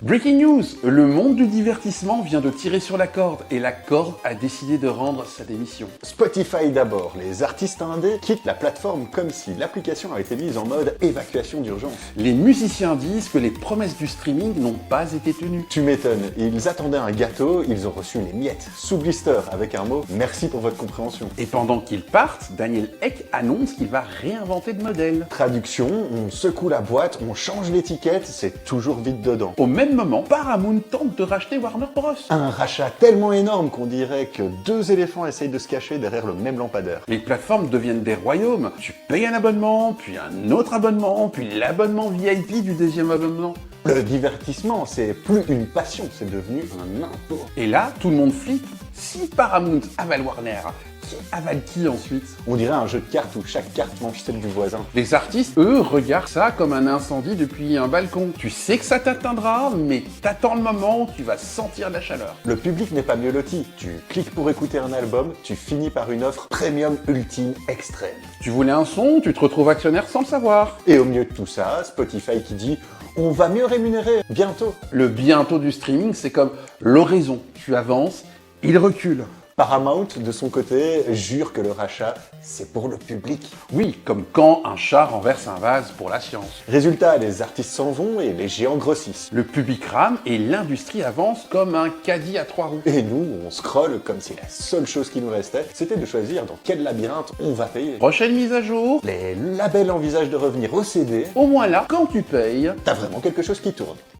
Breaking news! Le monde du divertissement vient de tirer sur la corde et la corde a décidé de rendre sa démission. Spotify d'abord, les artistes indés quittent la plateforme comme si l'application avait été mise en mode évacuation d'urgence. Les musiciens disent que les promesses du streaming n'ont pas été tenues. Tu m'étonnes, ils attendaient un gâteau, ils ont reçu les miettes, sous blister, avec un mot « merci pour votre compréhension ». Et pendant qu'ils partent, Daniel Ek annonce qu'il va réinventer de modèle. Traduction, on secoue la boîte, on change l'étiquette, c'est toujours vide dedans. Au même moment, Paramount tente de racheter Warner Bros. Un rachat tellement énorme qu'on dirait que deux éléphants essayent de se cacher derrière le même lampadaire. Les plateformes deviennent des royaumes. Tu payes un abonnement, puis un autre abonnement, puis l'abonnement VIP du deuxième abonnement. Le divertissement, c'est plus une passion, c'est devenu un impôt. Et là, tout le monde flippe. Si Paramount avale Warner, qui avale qui ensuite? On dirait un jeu de cartes où chaque carte mange celle du voisin. Les artistes, eux, regardent ça comme un incendie depuis un balcon. Tu sais que ça t'atteindra, mais t'attends le moment où tu vas sentir la chaleur. Le public n'est pas mieux loti. Tu cliques pour écouter un album, tu finis par une offre premium ultime extrême. Tu voulais un son, tu te retrouves actionnaire sans le savoir. Et au milieu de tout ça, Spotify qui dit « on va mieux rémunérer, bientôt ». Le bientôt du streaming, c'est comme l'horizon. Tu avances, il recule. Paramount, de son côté, jure que le rachat, c'est pour le public. Oui, comme quand un chat renverse un vase pour la science. Résultat, les artistes s'en vont et les géants grossissent. Le public rame et l'industrie avance comme un caddie à 3 roues. Et nous, on scrolle comme si la seule chose qui nous restait, c'était de choisir dans quel labyrinthe on va payer. Prochaine mise à jour. Les labels envisagent de revenir au CD. Au moins là, quand tu payes, T'as vraiment quelque chose qui tourne.